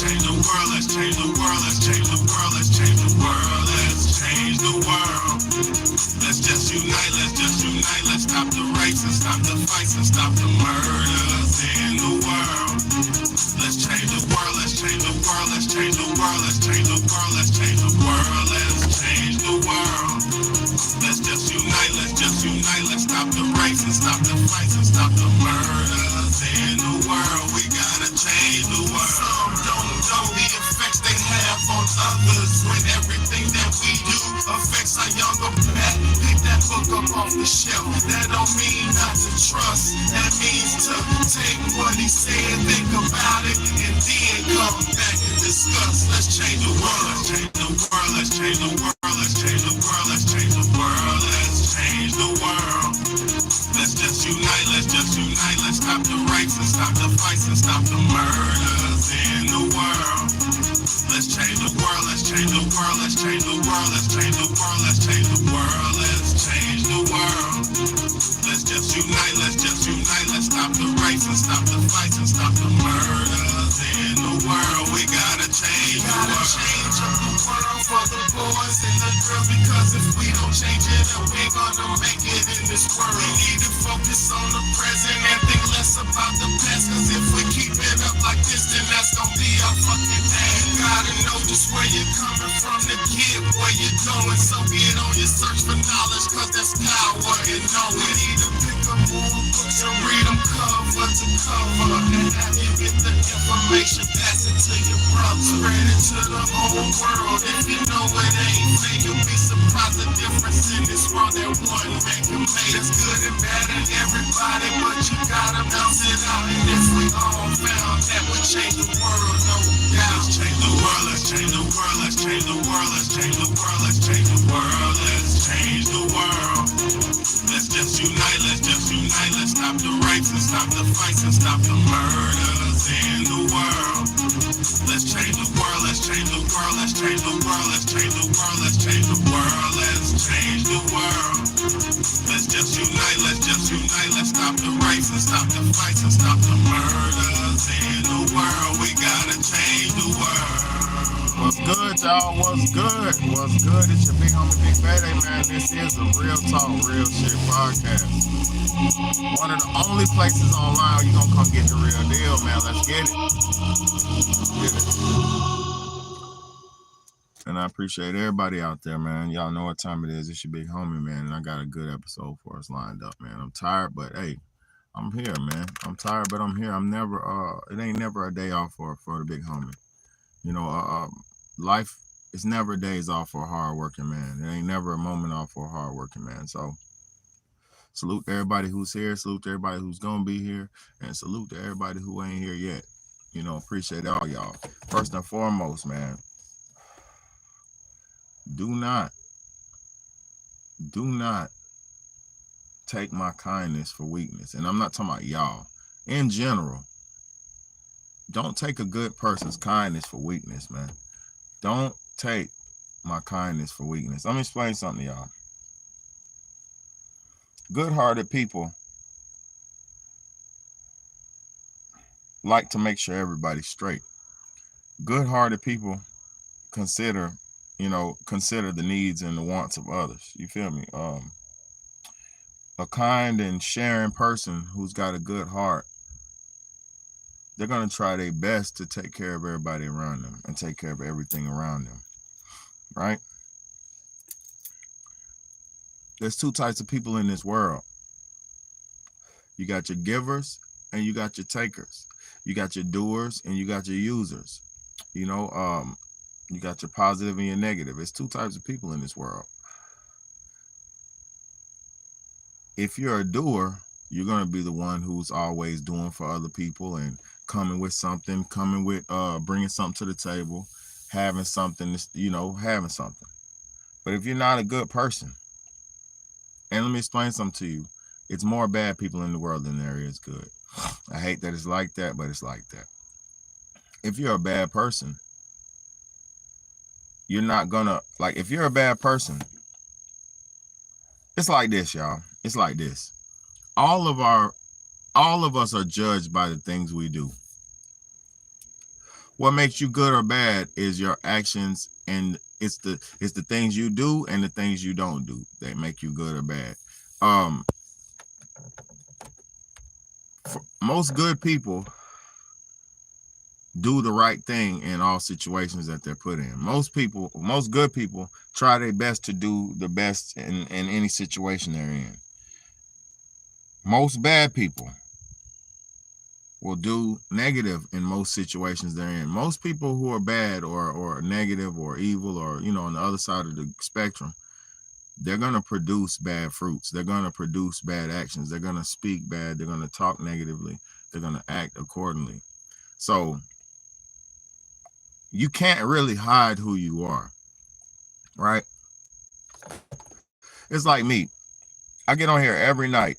change the world, let's change the world, let's change the world, let's change the world, let's change the world. Let's just unite, let's stop the race and stop the fights and stop the murders in the world. Let's change the world, let's change the world, let's change the world, let's change the world, let's change the world, let's change the world. Let's just unite, let's stop the race and stop the fights and stop the murders in the world. We gotta change the world. Some don't know the effects they have on others when everything that we do affects our younger pet. Pick that book up off the shelf. That don't mean not to trust. That means to take what he said, think about it, and then come back and discuss. Let's change the world. Let's change the world. Let's change the world. Let's change the world. Let's change the world. Let's change the world. Let's just unite. Let's stop the race and stop the fights and stop the murders in the world. Let's change the world. Let's change the world. Let's change the world. Let's change the world. Let's change the world. Let's change the world. Let's just unite. Let's stop the race and stop the fights and stop the murders in the world. We gotta change the world. Change up the world for the boys and the girls, because if we don't change it, then we ain't gonna make it in this world. We need to focus on the present and think less about the past, cause if we keep it up like this, then that's gonna be our fucking day. You gotta know just where you're coming from to get where you're going, so get on your search for knowledge, cause that's power in knowing. We need to pick up more books and read them cover to cover, and have you get the information, pass it to your brother, spread it to the whole world. If you know it ain't fair, you'll be surprised the difference in this world that one man can make. It's good and bad in everybody, but you gotta bounce it out. And if we all found that would change the world, no doubt. Let's change the world, let's change the world, let's change the world, let's change the world, let's change the world, let's change the world. Let's just unite, let's stop the race and stop the fights and stop the murders in the world. Let's change the world, let's change the world, let's change the world, let's change the world, let's change the world, let's change the world. Let's just unite, let's stop the race and stop the fights and stop the murders in the world. We gotta change the world. What's good, y'all? What's good? What's good? It's your big homie, Big Payday, man. This is a Real Talk, Real Shit podcast. One of the only places online where you gonna come get the real deal, man. Let's get it. Get it. And I appreciate everybody out there, man. Y'all know what time it is. It's your big homie, man. And I got a good episode for us lined up, man. I'm tired, but hey, I'm here, man. I'm tired, but I'm here. I'm never, it ain't never a day off for the big homie. You know, life is never days off for a hard-working man. It ain't never a moment off for a hard-working man. So salute to everybody who's here. Salute to everybody who's going to be here. And salute to everybody who ain't here yet. You know, appreciate all y'all. First and foremost, man, do not take my kindness for weakness. And I'm not talking about y'all. In general, don't take a good person's kindness for weakness, man. Don't take my kindness for weakness. Let me explain something to y'all. Good-hearted people like to make sure everybody's straight. Good-hearted people consider the needs and the wants of others. You feel me? A kind and sharing person who's got a good heart, they're going to try their best to take care of everybody around them and take care of everything around them, right? There's two types of people in this world. You got your givers and you got your takers. You got your doers and you got your users. You know, you got your positive and your negative. It's two types of people in this world. If you're a doer, you're going to be the one who's always doing for other people and coming with something, bringing something to the table, having something, having something. But if you're not a good person, and let me explain something to you, it's more bad people in the world than there is good. I hate that it's like that, but it's like that. If you're a bad person, you're not gonna, if you're a bad person, it's like this, y'all. It's like this. All of us are judged by the things we do. What makes you good or bad is your actions, and it's the things you do and the things you don't do that make you good or bad. Um, most good people do the right thing in all situations that they're put in. Most good people try their best to do the best in any situation they're in. Most bad people will do negative in most situations they're in. Most people who are bad or negative or evil or, on the other side of the spectrum, they're going to produce bad fruits. They're going to produce bad actions. They're going to speak bad. They're going to talk negatively. They're going to act accordingly. So you can't really hide who you are, right? It's like me. I get on here every night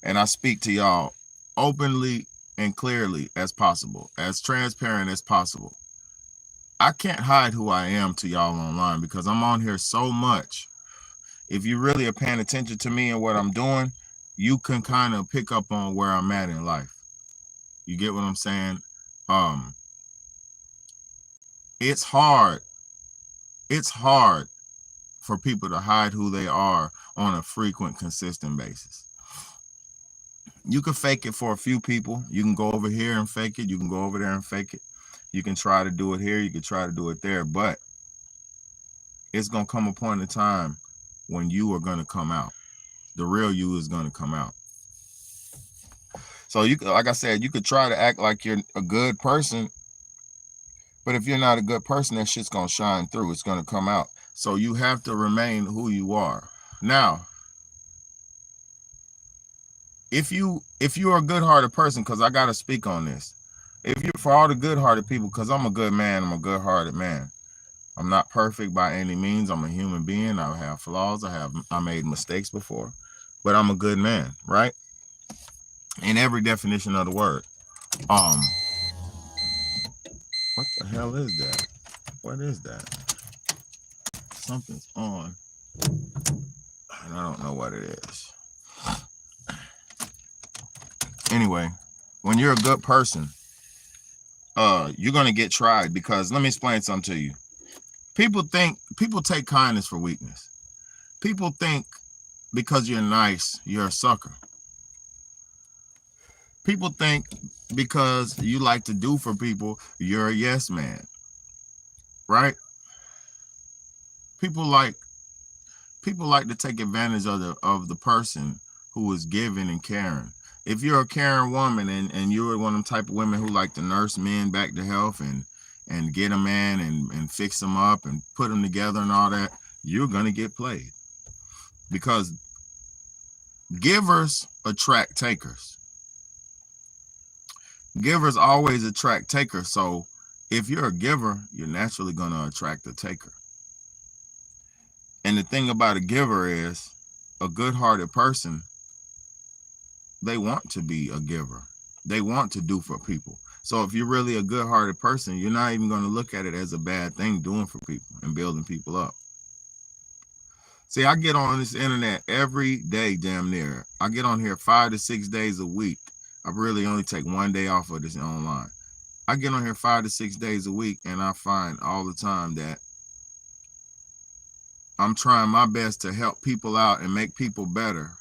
and I speak to y'all openly and clearly as possible, as transparent as possible. I can't hide who I am to y'all online because I'm on here so much. If you really are paying attention to me and what I'm doing, you can kind of pick up on where I'm at in life. You get what I'm saying? It's hard. It's hard for people to hide who they are on a frequent, consistent basis. You can fake it for a few people. You can go over here and fake it. You can go over there and fake it. You can try to do it here. You can try to do it there. But it's going to come a point in time when you are going to come out. The real you is going to come out. So, like I said, you could try to act like you're a good person. But if you're not a good person, that shit's going to shine through. It's going to come out. So you have to remain who you are. Now, if you're a good-hearted person, because I got to speak on this. If you're for all the good-hearted people, because I'm a good man, I'm a good-hearted man. I'm not perfect by any means. I'm a human being. I have flaws. I made mistakes before, but I'm a good man, right? In every definition of the word. What the hell is that? What is that? Something's on, and I don't know what it is. Anyway, when you're a good person, you're gonna get tried because let me explain something to you. People take kindness for weakness. People think because you're nice, you're a sucker. People think because you like to do for people, you're a yes man. Right? People like to take advantage of the person who is giving and caring. If you're a caring woman and you're one of them type of women who like to nurse men back to health and get a man and fix them up and put them together and all that, you're going to get played. Because givers attract takers. Givers always attract takers. So if you're a giver, you're naturally going to attract a taker. And the thing about a giver is a good-hearted person, they want to be a giver. They want to do for people. So if you're really a good-hearted person, you're not even going to look at it as a bad thing doing for people and building people up. See, I get on this internet every day, damn near. I get on here 5 to 6 days a week. I really only take one day off of this online. I get on here 5 to 6 days a week, and I find all the time that I'm trying my best to help people out and make people better.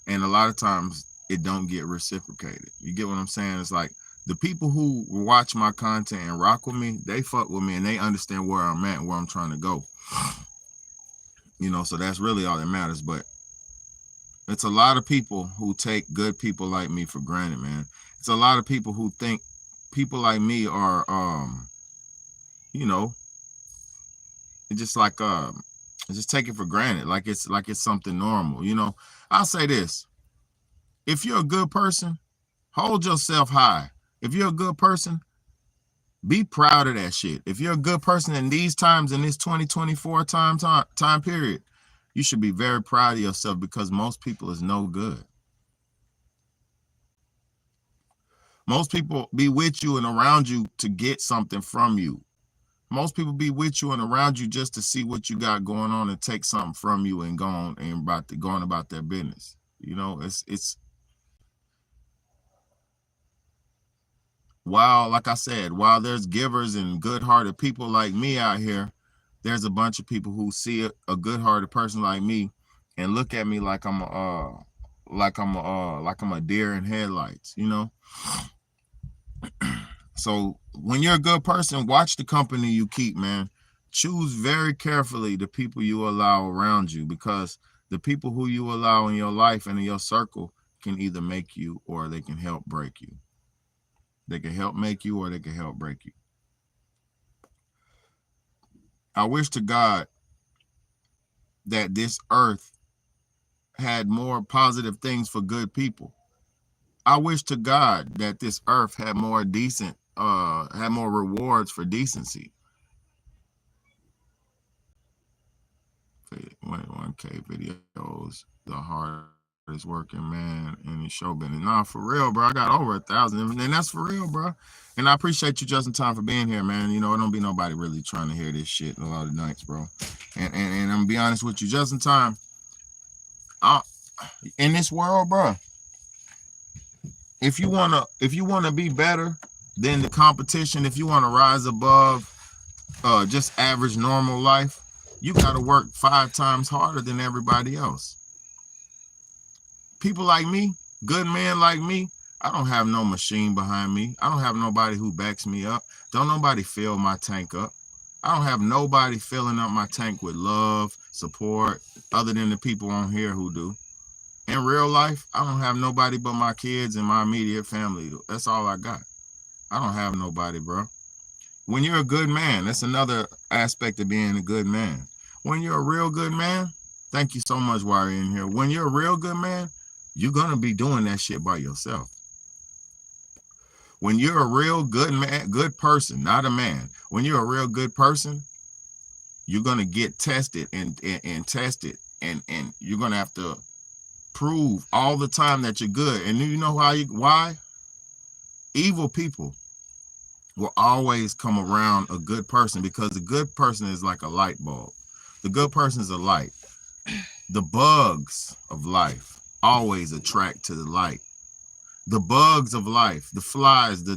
And a lot of times it don't get reciprocated. You get what I'm saying? It's like the people who watch my content and rock with me, they fuck with me and they understand where I'm at and where I'm trying to go. So that's really all that matters. But it's a lot of people who take good people like me for granted, man. It's a lot of people who think people like me are, just like, just take it for granted, like it's something normal. I'll say this: if you're a good person, hold yourself high. If you're a good person, be proud of that shit. If you're a good person in these times, in this 2024 time period, you should be very proud of yourself because most people is no good. Most people be with you and around you to get something from you. Most people be with you and around you just to see what you got going on and take something from you and going about their business. It's while, like I said, while there's givers and good-hearted people like me out here, there's a bunch of people who see a good-hearted person like me and look at me like I'm a deer in headlights, you know. So when you're a good person, watch the company you keep, man. Choose very carefully the people you allow around you, because the people who you allow in your life and in your circle can either make you or they can help break you. They can help make you or they can help break you. I wish to God that this earth had more positive things for good people. I wish to God that this earth had more had more rewards for decency. 1K videos, the hardest working man in the show business. Nah, for real, bro. I got over 1,000, and that's for real, bro. And I appreciate you just in time for being here, man. You know, it don't be nobody really trying to hear this shit a lot of nights, bro. And I'm gonna be honest with you, just in time. I, in this world, bro, if you wanna be better than the competition, if you wanna rise above just average normal life, you gotta work 5 times harder than everybody else. People like me, good men like me, I don't have no machine behind me. I don't have nobody who backs me up. Don't nobody fill my tank up. I don't have nobody filling up my tank with love, support, other than the people on here who do. In real life, I don't have nobody but my kids and my immediate family. That's all I got. I don't have nobody, bro. When you're a good man, that's another aspect of being a good man. When you're a real good man, thank you so much, Wari, in here. When you're a real good man, you're gonna be doing that shit by yourself. When you're a real good man, good person, not a man. When you're a real good person, you're gonna get tested and tested, and you're gonna have to prove all the time that you're good. And you know why? Evil people will always come around a good person, because a good person is like a light bulb. The good person is a light. The bugs of life always attract to the light. The bugs of life, the flies, the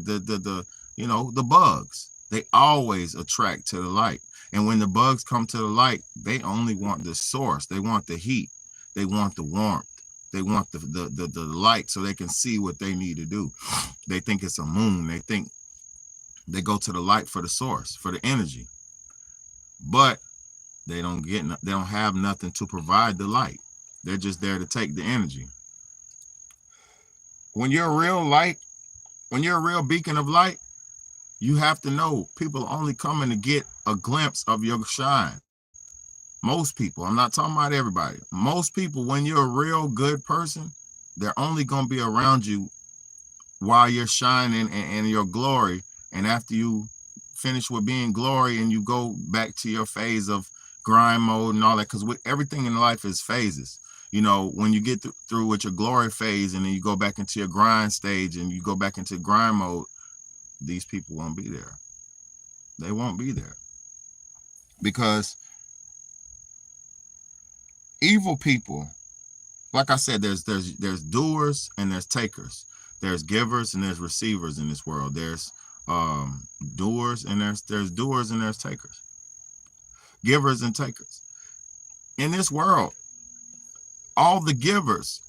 bugs, they always attract to the light. And when the bugs come to the light, they only want the source. They want the heat. They want the warmth. They want the light so they can see what they need to do. They think it's a moon. They go to the light for the source, for the energy. But they don't have nothing to provide the light. They're just there to take the energy. When you're a real light, when you're a real beacon of light, you have to know people are only coming to get a glimpse of your shine. Most people, I'm not talking about everybody. Most people, when you're a real good person, they're only going to be around you while you're shining and your glory. And after you finish with being glory and you go back to your phase of grind mode and all that, because everything in life is phases. You know, when you get through with your glory phase and then you go back into your grind stage and you go back into grind mode, these people won't be there. They won't be there. Because evil people, like I said, there's doers and there's takers. There's givers and there's receivers in this world. There's doers and there's doers and there's takers. Givers and takers. In this world, all the givers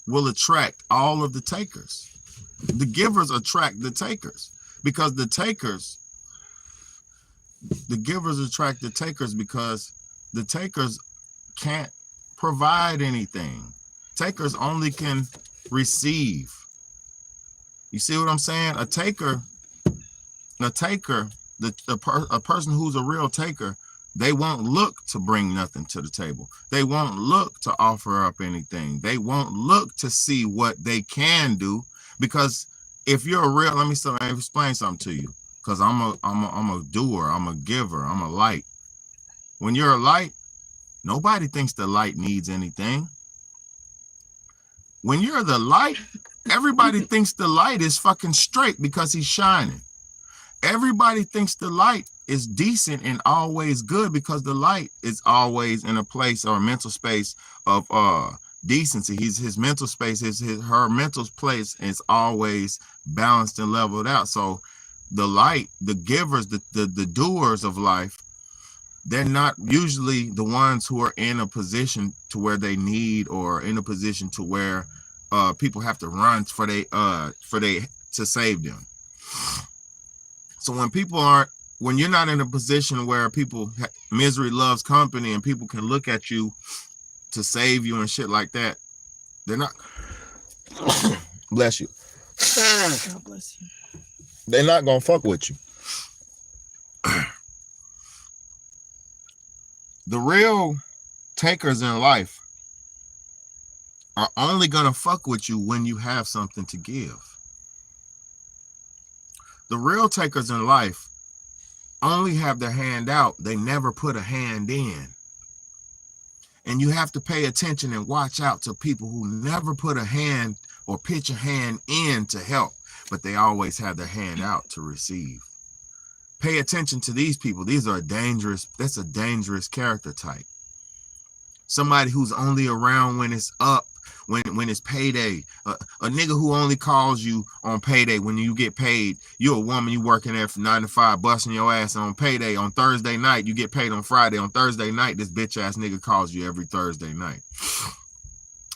will attract all of the takers. The givers attract the takers because the givers attract the takers because the takers can't provide anything. Takers only can receive. You see what I'm saying? A person who's a real taker, they won't look to bring nothing to the table. They won't look to offer up anything. They won't look to see what they can do, because if you're a real, let me explain something to you, because I'm a doer, I'm a giver, I'm a light. When you're a light, nobody thinks the light needs anything. When you're the light, everybody thinks the light is fucking straight because he's shining. Everybody thinks the light is decent and always good because the light is always in a place or a mental space of decency. His mental space, her mental place is always balanced and leveled out. So the light, the givers, the doers of life, they're not usually the ones who are in a position to where they need, or in a position to where people have to run for they to save them. So when you're not in a position where misery loves company and people can look at you to save you and shit like that, they're not bless you. God bless you. They're not gonna fuck with you. The real takers in life are only gonna fuck with you when you have something to give. The real takers in life only have their hand out. They never put a hand in. And you have to pay attention and watch out to people who never put a hand or pitch a hand in to help, but they always have their hand out to receive. Pay attention to these people. That's a dangerous character type. Somebody who's only around when it's up, when it's payday. A nigga who only calls you on payday when you get paid. You're a woman, you working there from 9 to 5, busting your ass on payday. On Thursday night, you get paid on Friday. On Thursday night, this bitch ass nigga calls you every Thursday night.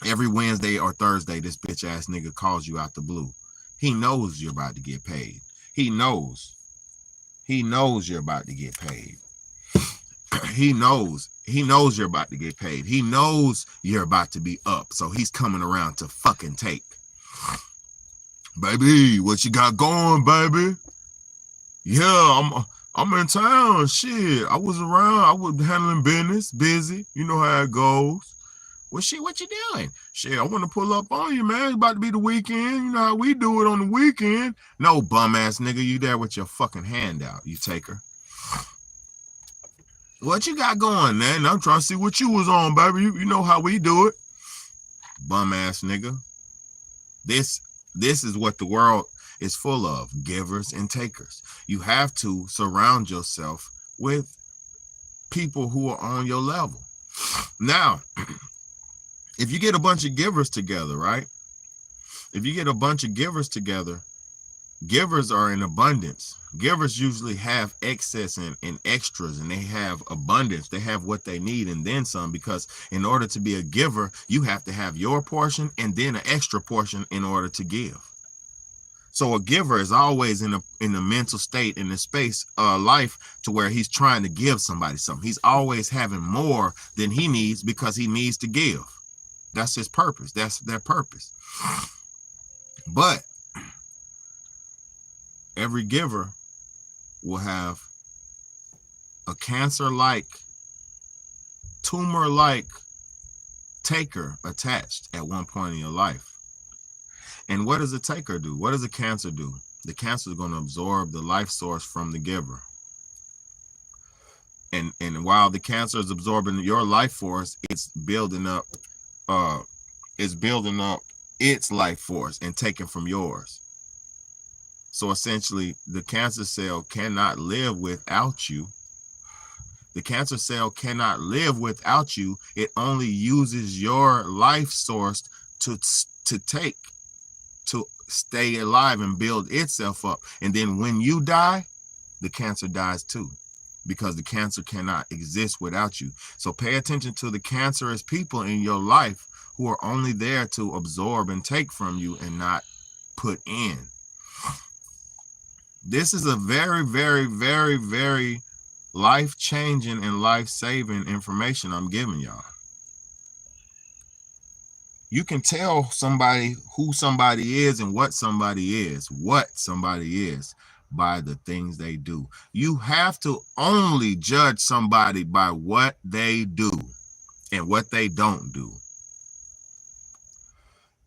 Every Wednesday or Thursday, this bitch ass nigga calls you out the blue. He knows you're about to get paid. He knows you're about to get paid. He knows you're about to get paid. He knows you're about to be up. So he's coming around to fucking take. Baby, what you got going, baby? Yeah, I'm in town. Shit, I was around. I was handling business, busy. You know how it goes. Well, shit, what you doing? Shit, I want to pull up on you, man. It's about to be the weekend. You know how we do it on the weekend. No, bum ass nigga, you there with your fucking hand out, you taker. What you got going, man? I'm trying to see what you was on, baby. You know how we do it. Bum ass nigga. This is what the world is full of, givers and takers. You have to surround yourself with people who are on your level. Now, if you get a bunch of givers together, right? If you get a bunch of givers together, givers are in abundance. Givers usually have excess and extras, and they have abundance. They have what they need and then some, because in order to be a giver, you have to have your portion and then an extra portion in order to give. So a giver is always in a mental state, in a space, life, to where he's trying to give somebody something. He's always having more than he needs because he needs to give. That's his purpose. That's their purpose. But every giver will have a cancer-like, tumor-like taker attached at one point in your life. And what does a taker do? What does a cancer do? The cancer is going to absorb the life source from the giver. And while the cancer is absorbing your life force, it's building up its life force and taking from yours. So essentially, the cancer cell cannot live without you. The cancer cell cannot live without you. It only uses your life source to stay alive and build itself up. And then when you die, the cancer dies too, because the cancer cannot exist without you. So pay attention to the cancerous people in your life who are only there to absorb and take from you and not put in. This is a very, very, very, very life-changing and life-saving information I'm giving y'all. You can tell somebody who somebody is and what somebody is by the things they do. You have to only judge somebody by what they do and what they don't do.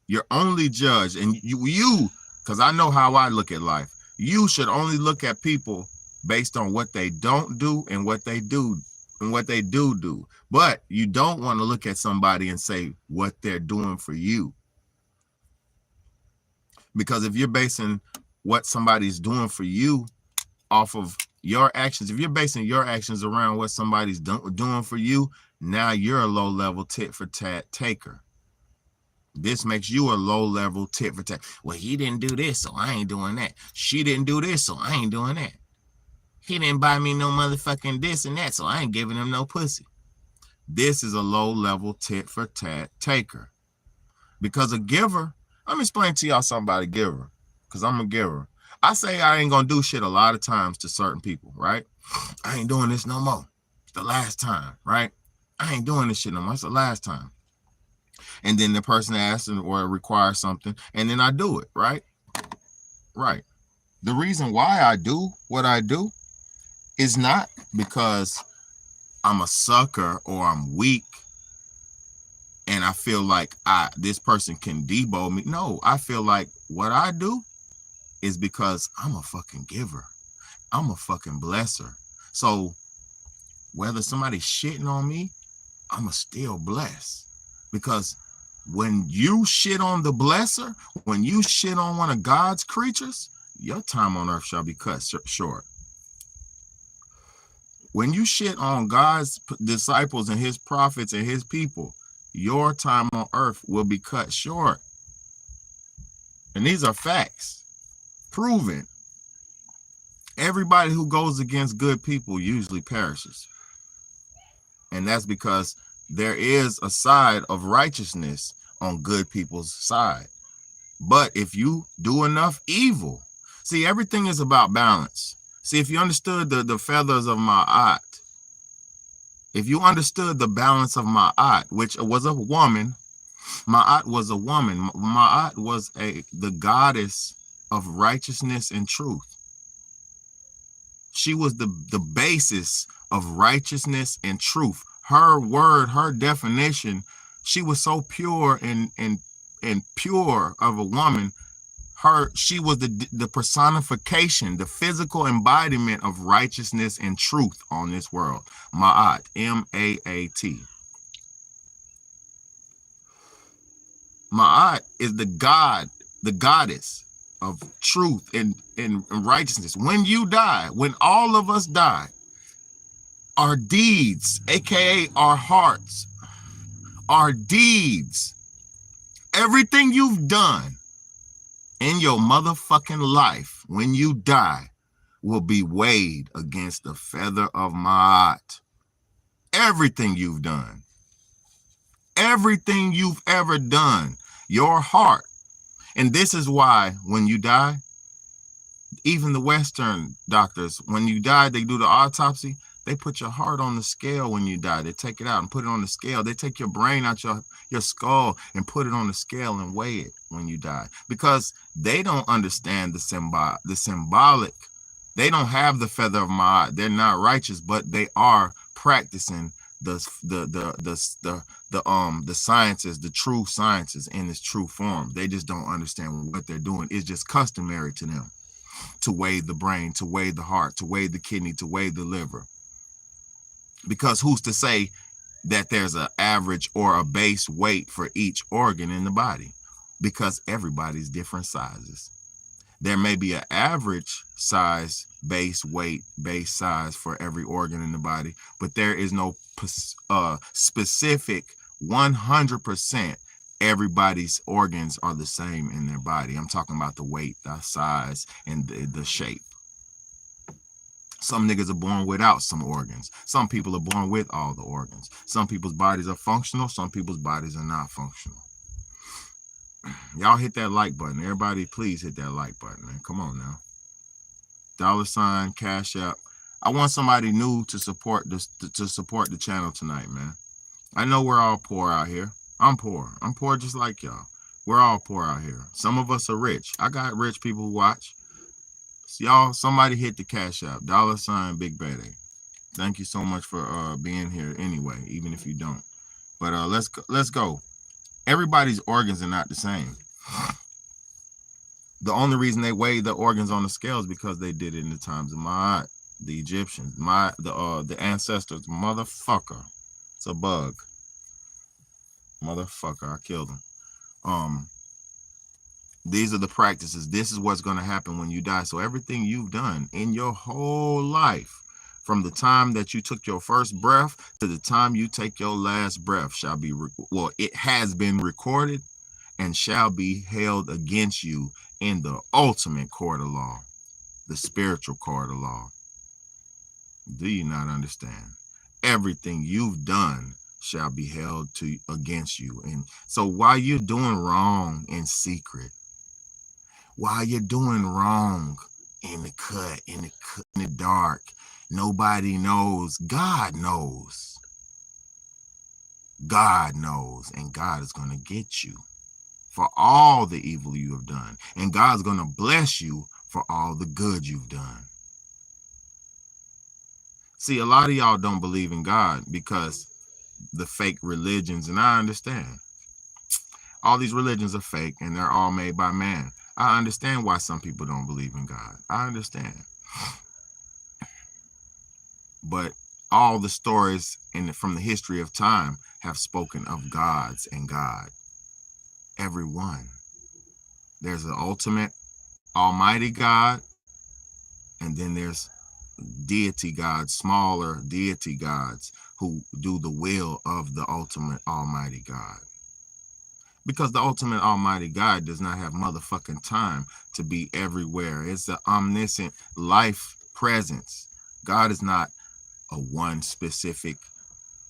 You're only judged, and you, because I know how I look at life. You should only look at people based on what they don't do and what they do and what they do. But you don't want to look at somebody and say what they're doing for you. Because if you're basing what somebody's doing for you off of your actions, if you're basing your actions around what somebody's doing for you, now you're a low-level tit-for-tat taker. This makes you a low-level tit for tat. Well, he didn't do this, so I ain't doing that. She didn't do this, so I ain't doing that. He didn't buy me no motherfucking this and that, so I ain't giving him no pussy. This is a low-level tit for tat taker. Because a giver, let me explain to y'all something about a giver, because I'm a giver. I say I ain't gonna do shit a lot of times to certain people, right? I ain't doing this no more. It's the last time, right? I ain't doing this shit no more. It's the last time. And then the person asks or requires something, and then I do it, right? Right. The reason why I do what I do is not because I'm a sucker or I'm weak and I feel like this person can debo me. No, I feel like what I do is because I'm a fucking giver. I'm a fucking blesser. So whether somebody's shitting on me, I'ma still bless. Because when you shit on the blesser, when you shit on one of God's creatures, your time on earth shall be cut short. When you shit on God's disciples and his prophets and his people, your time on earth will be cut short. And these are facts, proven. Everybody who goes against good people usually perishes. And that's because there is a side of righteousness on good people's side. But if you do enough evil, see, everything is about balance. See, if you understood the feathers of Ma'at, if you understood the balance of Ma'at, which was a woman, Ma'at was a woman. Ma'at was the goddess of righteousness and truth. She was the basis of righteousness and truth. Her word, her definition, she was so pure and pure of a woman. She was the personification, the physical embodiment of righteousness and truth on this world. Ma'at, M-A-A-T. Ma'at is the goddess of truth and righteousness. When you die, when all of us die, our deeds, aka our hearts, our deeds, everything you've done in your motherfucking life, when you die, will be weighed against the feather of Ma'at. Everything you've done, everything you've ever done, your heart. And this is why when you die, even the Western doctors, when you die, they do the autopsy. They put your heart on the scale when you die. They take it out and put it on the scale. They take your brain out your skull and put it on the scale and weigh it when you die. Because they don't understand the symbolic. They don't have the feather of Ma'at. They're not righteous, but they are practicing the sciences, the true sciences in its true form. They just don't understand what they're doing. It's just customary to them to weigh the brain, to weigh the heart, to weigh the kidney, to weigh the liver. Because who's to say that there's an average or a base weight for each organ in the body? Because everybody's different sizes. There may be an average size, base weight, base size for every organ in the body, but there is no specific 100% everybody's organs are the same in their body. I'm talking about the weight, the size, and the shape. Some niggas are born without some organs. Some people are born with all the organs. Some people's bodies are functional. Some people's bodies are not functional. Y'all hit that like button. Everybody, please hit that like button, man. Come on now. $, Cash App. I want somebody new to support this, to support the channel tonight, man. I know we're all poor out here. I'm poor. I'm poor just like y'all. We're all poor out here. Some of us are rich. I got rich people who watch. Y'all, somebody hit the Cash App, $ Big Bad. Thank you so much for being here anyway, even if you don't. But let's go. Everybody's organs are not the same. The only reason they weigh the organs on the scale is because they did it in the times of Ma'at, the Egyptians, the ancestors. Motherfucker, it's a bug. Motherfucker, I killed him. These are the practices. This is what's going to happen when you die. So everything you've done in your whole life, from the time that you took your first breath to the time you take your last breath, shall be, it has been recorded and shall be held against you in the ultimate court of law, the spiritual court of law. Do you not understand? Everything you've done shall be held against you. And so while you're doing wrong in secret, while you're doing wrong in the cut, in the dark, nobody knows. God knows. God knows, and God is going to get you for all the evil you have done. And God's going to bless you for all the good you've done. See, a lot of y'all don't believe in God because the fake religions, and I understand. All these religions are fake and they're all made by man. I understand why some people don't believe in God. I understand. But all the stories from the history of time have spoken of gods and God. Every one. There's an ultimate almighty God, and then there's deity gods, smaller deity gods who do the will of the ultimate almighty God. Because the ultimate almighty God does not have motherfucking time to be everywhere. It's an omniscient life presence. God is not a one specific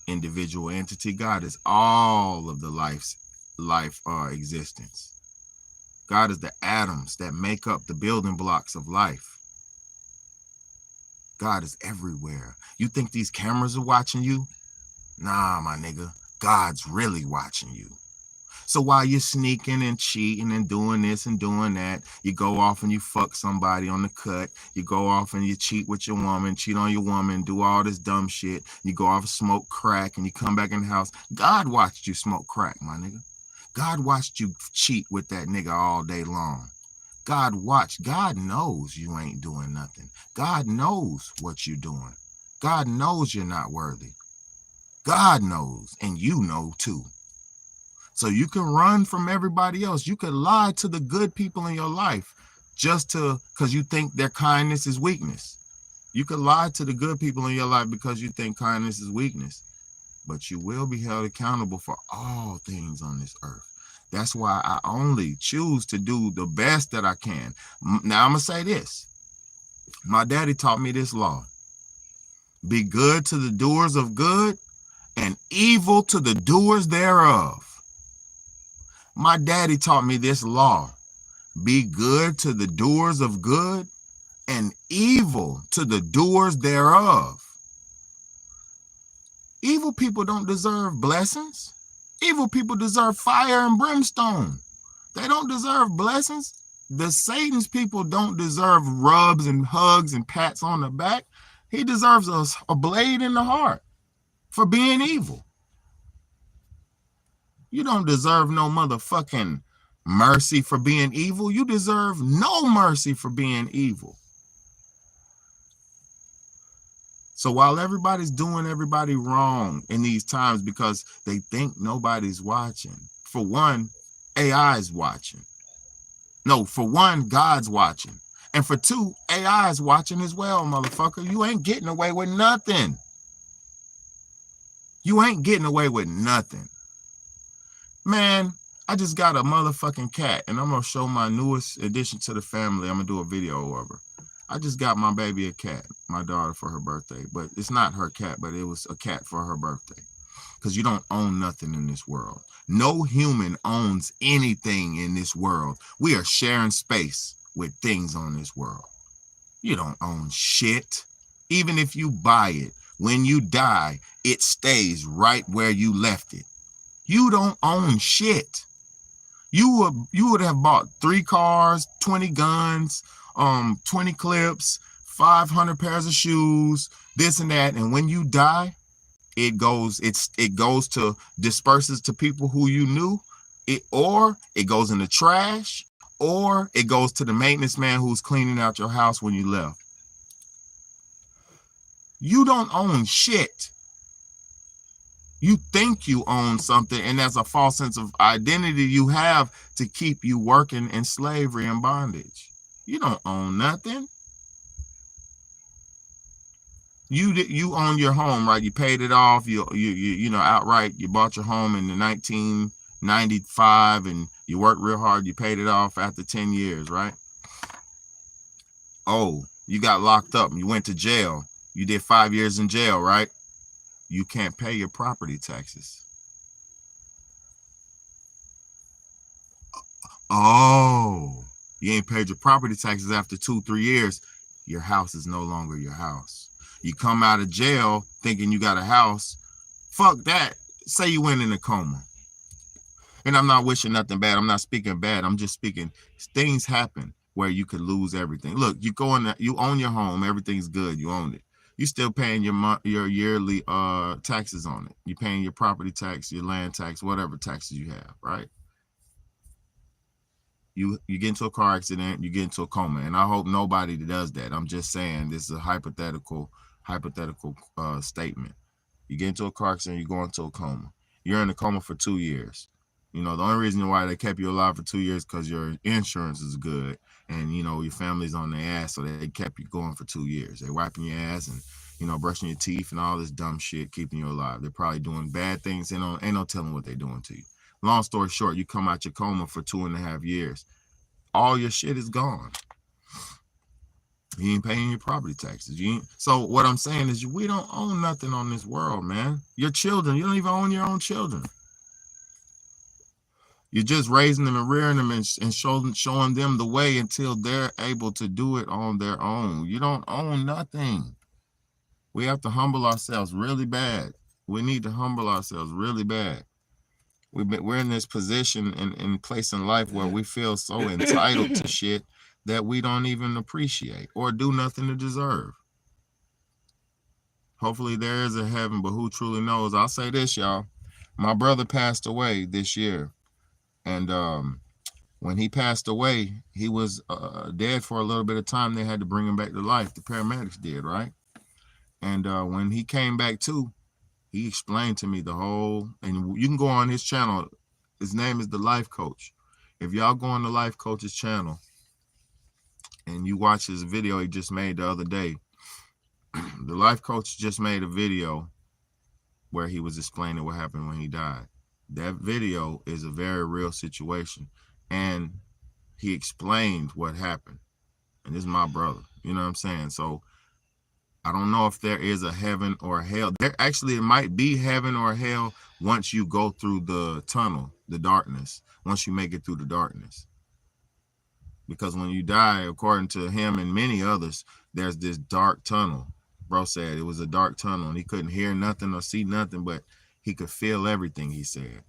individual entity. God is all of the life existence. God is the atoms that make up the building blocks of life. God is everywhere. You think these cameras are watching you? Nah, my nigga. God's really watching you. So while you're sneaking and cheating and doing this and doing that, you go off and you fuck somebody on the cut. You go off and you cheat with your woman, cheat on your woman, do all this dumb shit. You go off and smoke crack and you come back in the house. God watched you smoke crack, my nigga. God watched you cheat with that nigga all day long. God watched. God knows you ain't doing nothing. God knows what you're doing. God knows you're not worthy. God knows, and you know too. So you can run from everybody else. You could lie to the good people in your life just because you think their kindness is weakness. You could lie to the good people in your life because you think kindness is weakness. But you will be held accountable for all things on this earth. That's why I only choose to do the best that I can. Now, I'm going to say this. My daddy taught me this law. Be good to the doers of good and evil to the doers thereof. My daddy taught me this law. Be good to the doers of good and evil to the doers thereof. Evil people don't deserve blessings. Evil people deserve fire and brimstone. They don't deserve blessings. The Satan's people don't deserve rubs and hugs and pats on the back. He deserves a blade in the heart for being evil. You don't deserve no motherfucking mercy for being evil. You deserve no mercy for being evil. So while everybody's doing everybody wrong in these times because they think nobody's watching, for one, AI is watching. No, for one, God's watching. And for two, AI is watching as well, motherfucker. You ain't getting away with nothing. You ain't getting away with nothing. Man, I just got a motherfucking cat, and I'm going to show my newest addition to the family. I'm going to do a video of her. I just got my baby a cat, my daughter, for her birthday. But it's not her cat, but it was a cat for her birthday. Because you don't own nothing in this world. No human owns anything in this world. We are sharing space with things on this world. You don't own shit. Even if you buy it, when you die, it stays right where you left it. You don't own shit. You would have bought 3 cars, 20 guns, 20 clips, 500 pairs of shoes, this and that. And when you die, it goes to disperses to people who you knew, or it goes in the trash, or it goes to the maintenance man who's cleaning out your house when you left. You don't own shit. You think you own something, and that's a false sense of identity you have to keep you working in slavery and bondage. You don't own nothing. You own your home, right? You paid it off. You know outright. You bought your home in the 1995, and You worked real hard, you paid it off after 10 years, right? Oh, you got locked up, you went to jail. You did 5 years in jail, right? You can't pay your property taxes. Oh, you ain't paid your property taxes after 2-3 years. Your house is no longer your house. You come out of jail thinking you got a house. Fuck that. Say you went in a coma. And I'm not wishing nothing bad. I'm not speaking bad. I'm just speaking. Things happen where you could lose everything. Look, you go in, you own your home. Everything's good. You own it. You still paying your yearly taxes on it. You paying your property tax, your land tax, whatever taxes you have, right? You get into a car accident, you get into a coma, and I hope nobody does that. I'm just saying this is a hypothetical statement. You get into a car accident, you go into a coma. You're in a coma for 2 years. You know, the only reason why they kept you alive for 2 years because your insurance is good and, you know, your family's on their ass, so they kept you going for 2 years. They're wiping your ass and, you know, brushing your teeth and all this dumb shit, keeping you alive. They're probably doing bad things. Ain't no telling what they're doing to you. Long story short, you come out your coma for 2.5 years. All your shit is gone. You ain't paying your property taxes. So what I'm saying is we don't own nothing on this world, man. Your children, you don't even own your own children. You're just raising them and rearing them and showing them the way until they're able to do it on their own. You don't own nothing. We have to humble ourselves really bad. We need to humble ourselves really bad. We're in this position in place in life where we feel so entitled to shit that we don't even appreciate or do nothing to deserve. Hopefully there is a heaven, but who truly knows? I'll say this, y'all. My brother passed away this year. And when he passed away, he was dead for a little bit of time. They had to bring him back to life. The paramedics did, right? And when he came back to, he explained to me the whole, and you can go on his channel. His name is The Life Coach. If y'all go on The Life Coach's channel and you watch his video he just made the other day, The Life Coach just made a video where he was explaining what happened when he died. That video is a very real situation. And he explained what happened. And this is my brother. You know what I'm saying? So I don't know if there is a heaven or a hell. There actually, it might be heaven or hell once you go through the tunnel, the darkness, once you make it through the darkness. Because when you die, according to him and many others, there's this dark tunnel. Bro said it was a dark tunnel and he couldn't hear nothing or see nothing, but he could feel everything, he said.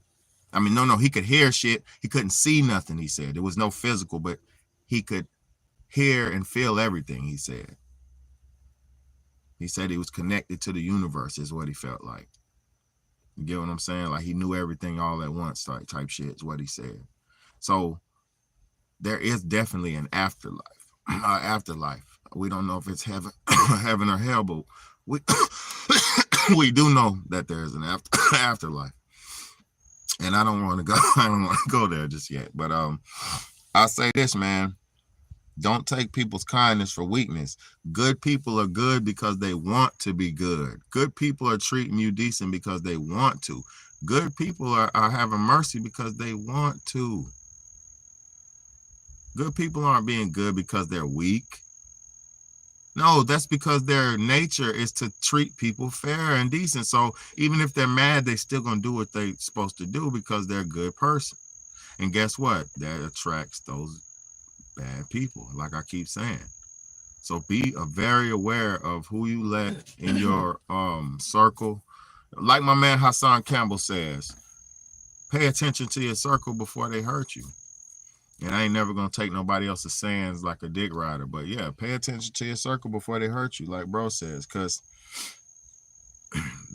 I mean, no, he could hear shit. He couldn't see nothing, he said. There was no physical, but he could hear and feel everything, he said. He said he was connected to the universe is what he felt like. You get what I'm saying? Like he knew everything all at once, like type shit is what he said. So there is definitely an afterlife. We don't know if it's heaven, heaven or hell, but we do know that there is an afterlife. And I don't want to go there just yet. But I'll say this, man. Don't take people's kindness for weakness. Good people are good because they want to be good. Good people are treating you decent because they want to. Good people are having mercy because they want to. Good people aren't being good because they're weak. No, that's because their nature is to treat people fair and decent. So even if they're mad, they're still going to do what they're supposed to do because they're a good person. And guess what? That attracts those bad people, like I keep saying. So be very aware of who you let in your circle. Like my man Hassan Campbell says, pay attention to your circle before they hurt you. And I ain't never going to take nobody else's sayings like a dick rider. But yeah, pay attention to your circle before they hurt you, like bro says. Because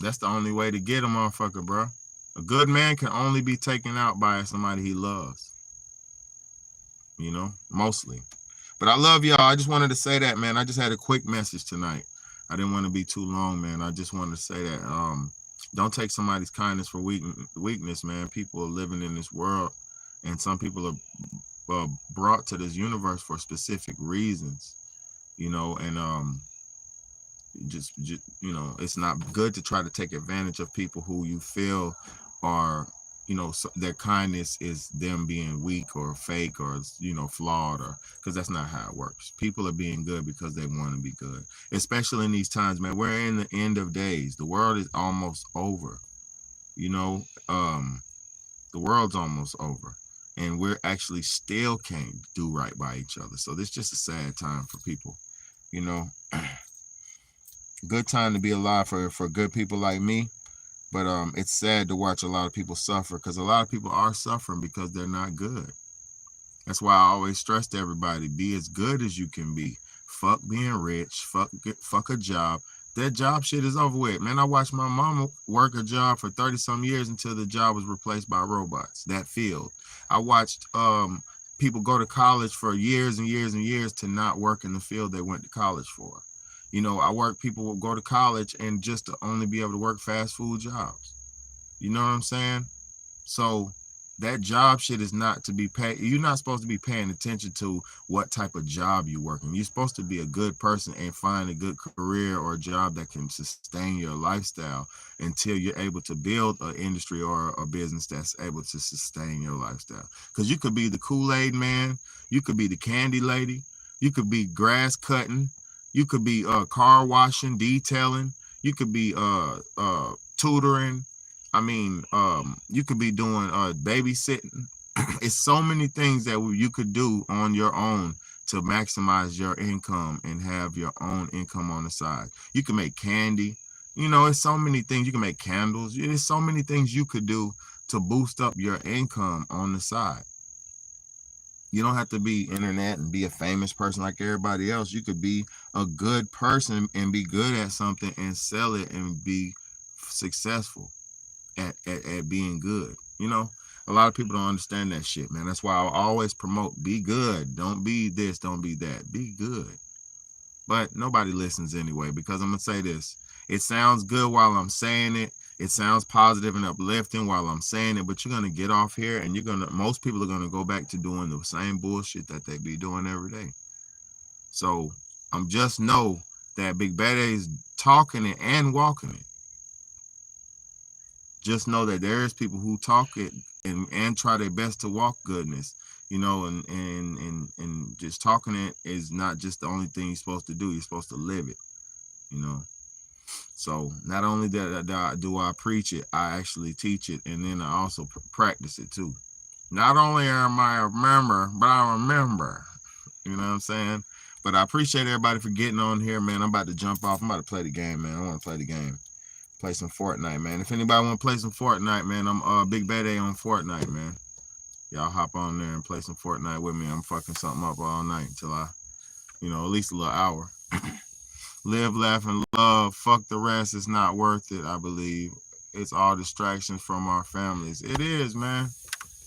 that's the only way to get a motherfucker, bro. A good man can only be taken out by somebody he loves. You know, mostly. But I love y'all. I just wanted to say that, man. I just had a quick message tonight. I didn't want to be too long, man. I just wanted to say that. Don't take somebody's kindness for weakness, man. People are living in this world, and some people are brought to this universe for specific reasons, you know, and just you know, it's not good to try to take advantage of people who you feel are so their kindness is them being weak or fake or flawed, or because that's not how it works. People are being good because they want to be good, especially in these times, man. We're in the end of days. The world is almost over. The world's almost over, and we're actually still can't do right by each other. So this is just a sad time for people. Good time to be alive for good people like me. But it's sad to watch a lot of people suffer, because a lot of people are suffering because they're not good. That's why I always stress to everybody, be as good as you can be. Fuck being rich. Fuck a job. That job shit is over with. Man, I watched my mama work a job for 30-some years until the job was replaced by robots. That field. I watched people go to college for years and years and years to not work in the field they went to college for. I work, people will go to college and just to only be able to work fast food jobs. You know what I'm saying? So that job shit is not to be paid. You're not supposed to be paying attention to what type of job you're working. You're supposed to be a good person and find a good career or a job that can sustain your lifestyle until you're able to build an industry or a business that's able to sustain your lifestyle. Because you could be the Kool-Aid man. You could be the candy lady. You could be grass cutting. You could be car washing, detailing. You could be tutoring. You could be doing babysitting. It's so many things that you could do on your own to maximize your income and have your own income on the side. You can make candy. It's so many things. You can make candles. There's so many things you could do to boost up your income on the side. You don't have to be internet and be a famous person like everybody else. You could be a good person and be good at something and sell it and be successful at being good. A lot of people don't understand that shit, man. That's why I always promote, be good. Don't be this, don't be that. Be good. But nobody listens anyway, because I'm going to say this. It sounds good while I'm saying it. It sounds positive and uplifting while I'm saying it, but you're going to get off here and most people are going to go back to doing the same bullshit that they be doing every day. So just know that Big Bad is talking it and walking it. Just know that there is people who talk it and try their best to walk goodness, and just talking it is not just the only thing you're supposed to do. You're supposed to live it, So not only do I preach it, I actually teach it, and then I also practice it too. Not only am I a member, but I remember. You know what I'm saying? But I appreciate everybody for getting on here, man. I'm about to jump off. I'm about to play the game, man. I want to play the game. Play some Fortnite, man. If anybody want to play some Fortnite, man, I'm Big Bad A on Fortnite, man. Y'all hop on there and play some Fortnite with me. I'm fucking something up all night until I, at least a little hour. Live, laugh, and love. Fuck the rest. It's not worth it, I believe. It's all distractions from our families. It is, man.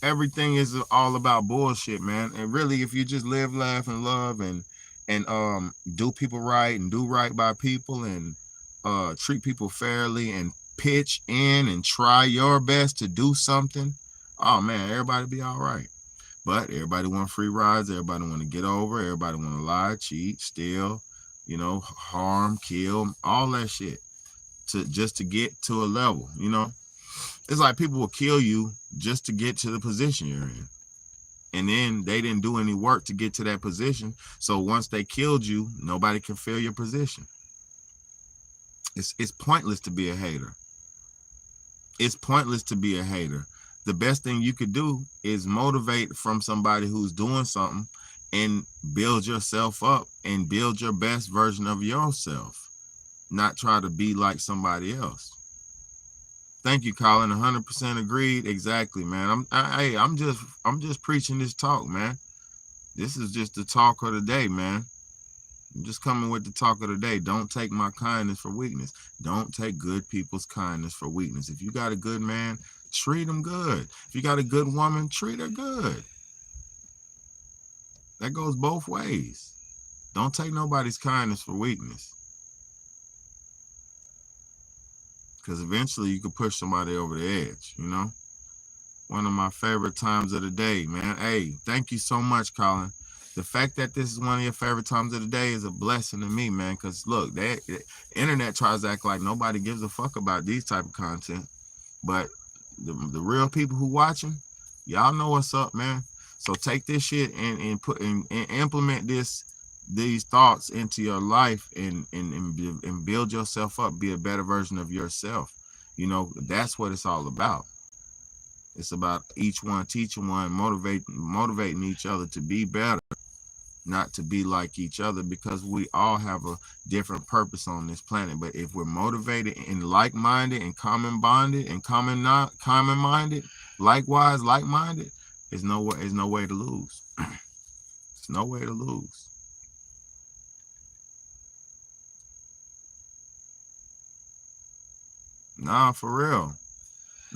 Everything is all about bullshit, man. And really, if you just live, laugh, and love and do people right and do right by people and treat people fairly and pitch in and try your best to do something, oh man, everybody be all right. But everybody want free rides. Everybody want to get over. Everybody want to lie, cheat, steal, harm, kill, all that shit just to get to a level. It's like people will kill you just to get to the position you're in, and then they didn't do any work to get to that position. So once they killed you, nobody can fill your position. It's pointless to be a hater. It's pointless to be a hater. The best thing you could do is motivate from somebody who's doing something and build yourself up and build your best version of yourself, not try to be like somebody else. Thank you, Colin. 100% agreed. Exactly, man. I'm just preaching this talk, man. This is just the talk of the day, man. I'm just coming with the talk of the day. Don't take my kindness for weakness. Don't take good people's kindness for weakness. If you got a good man, treat him good. If you got a good woman, treat her good. That goes both ways. Don't take nobody's kindness for weakness. Because eventually you could push somebody over the edge, One of my favorite times of the day, man. Hey, thank you so much, Colin. The fact that this is one of your favorite times of the day is a blessing to me, man. Because look, the internet tries to act like nobody gives a fuck about these type of content. But the real people who watching, y'all know what's up, man. So take this shit and put and implement these thoughts into your life and build yourself up, be a better version of yourself. You know, that's what it's all about. It's about each one teaching one, motivating each other to be better, not to be like each other, because we all have a different purpose on this planet. But if we're motivated and like-minded and common-bonded and common-minded, likewise like-minded, there's no way to lose. There's no way to lose. Nah, for real.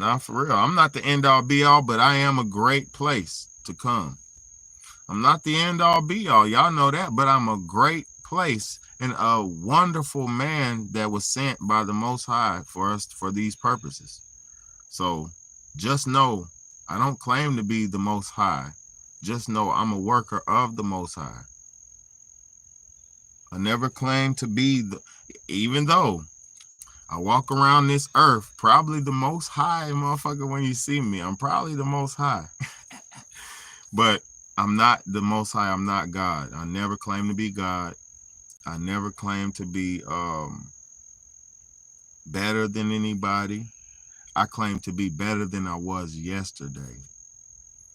I'm not the end all be all, but I am a great place to come. I'm not the end all be all. Y'all know that, but I'm a great place and a wonderful man that was sent by the Most High for us for these purposes. So just know I don't claim to be the Most High. Just know I'm a worker of the Most High. I never claim to be even though I walk around this earth, probably the most high motherfucker when you see me. I'm probably the most high. But I'm not the most high. I'm not God. I never claim to be God. I never claim to be better than anybody. I claim to be better than I was yesterday.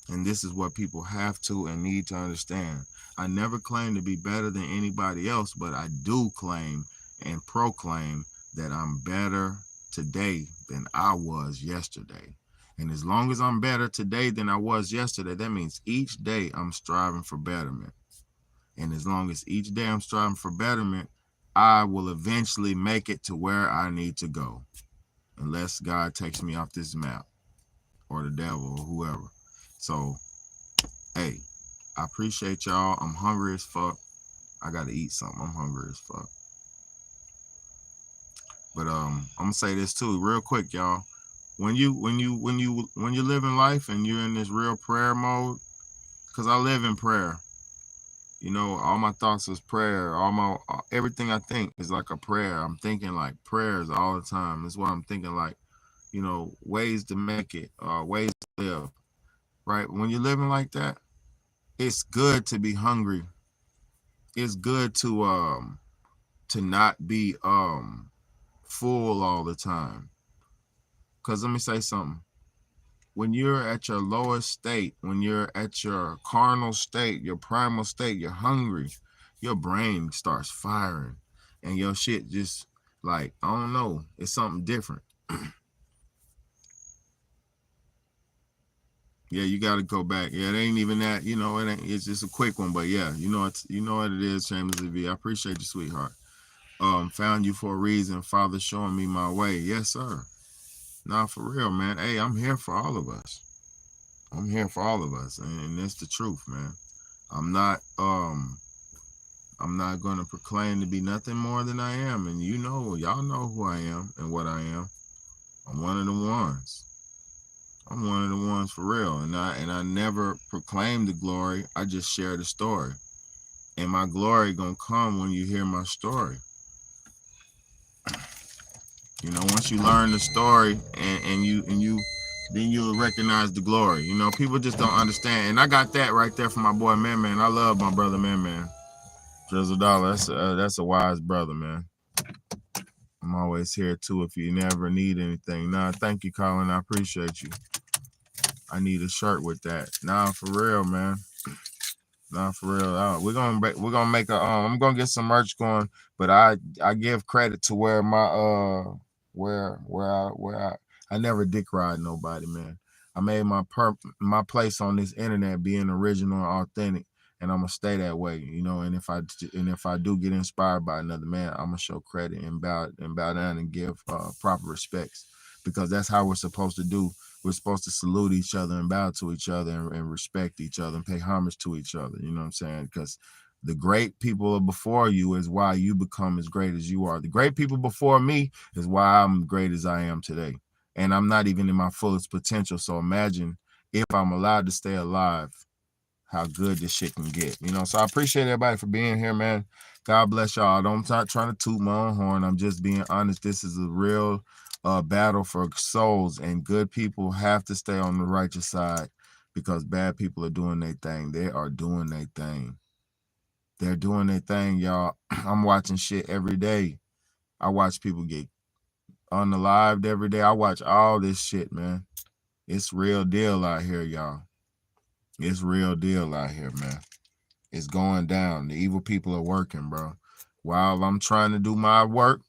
And this is what people have to and need to understand. I never claim to be better than anybody else, but I do claim and proclaim that I'm better today than I was yesterday. And as long as I'm better today than I was yesterday, that means each day I'm striving for betterment. And as long as each day I'm striving for betterment, I will eventually make it to where I need to go. Unless God takes me off this map or the devil or whoever. So, hey, I appreciate y'all. I'm hungry as fuck. I got to eat something. I'm hungry as fuck. But I'm gonna say this too, real quick, y'all. When you're living life and you're in this real prayer mode, because I live in prayer. You know, all my thoughts is prayer. Everything I think is like a prayer. I'm thinking like prayers all the time. That's what I'm thinking, like, you know, ways to make it, ways to live. Right? When you're living like that, it's good to be hungry. It's good to not be full all the time. Because let me say something. When you're at your lowest state, when you're at your carnal state, your primal state, you're hungry, your brain starts firing and your shit just like, I don't know, it's something different. Yeah, you got to go back. Yeah, it ain't even that, you know, it's just a quick one, but yeah, you know what it is, Shamelessly V. I appreciate you, sweetheart. Found you for a reason, Father showing me my way. Yes, sir. Nah, for real, man. Hey, I'm here for all of us. I'm here for all of us, and that's the truth, man. I'm not going to proclaim to be nothing more than I am, and y'all know who I am and what I am. I'm one of the ones. I'm one of the ones for real, and I never proclaim the glory. I just share the story, and my glory gonna come when you hear my story. You know, once you learn the story then you'll recognize the glory. You know, people just don't understand. And I got that right there from my boy Man Man. I love my brother Man Man. Drizzle Dollar, that's a wise brother, man. I'm always here too if you never need anything. Nah, thank you, Colin. I appreciate you. I need a shirt with that. Nah, for real, man. Nah, for real. We're gonna make a I'm gonna get some merch going, but I give credit to where my where I never dick ride nobody, man. I made my place on this internet being original and authentic, and I'm gonna stay that way, you know. And if I do get inspired by another man, I'm gonna show credit and bow down and give proper respects, because that's how we're supposed to do. We're supposed to salute each other and bow to each other and respect each other and pay homage to each other. You know what I'm saying? Because the great people before you is why you become as great as you are. The great people before me is why I'm great as I am today. And I'm not even in my fullest potential. So imagine if I'm allowed to stay alive, how good this shit can get. You know, so I appreciate everybody for being here, man. God bless y'all. I'm not trying to toot my own horn. I'm just being honest. This is a real a battle for souls, and good people have to stay on the righteous side because bad people are doing their thing. They are doing their thing. They're doing their thing, y'all. I'm watching shit every day. I watch people get unalived every day. I watch all this shit, man. It's real deal out here, y'all. It's real deal out here, man. It's going down. The evil people are working, bro. While I'm trying to do my work,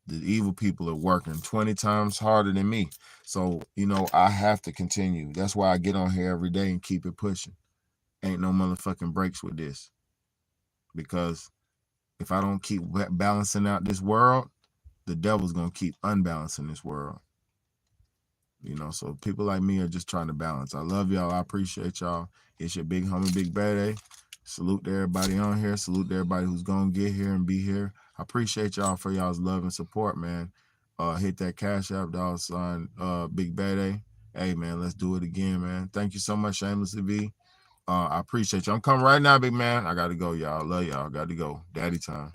the evil people are working 20 times harder than me. So, you know, I have to continue. That's why I get on here every day and keep it pushing. Ain't no motherfucking breaks with this. Because if I don't keep balancing out this world, the devil's going to keep unbalancing this world. You know, so people like me are just trying to balance. I love y'all. I appreciate y'all. It's your big homie, Big Bad. Salute to everybody on here. Salute to everybody who's going to get here and be here. I appreciate y'all for y'all's love and support, man. Hit that Cash App, $, Big Bad. Hey, man, let's do it again, man. Thank you so much, Shamelessly V. I appreciate you. I'm coming right now, big man. I got to go, y'all. Love y'all. Got to go. Daddy time.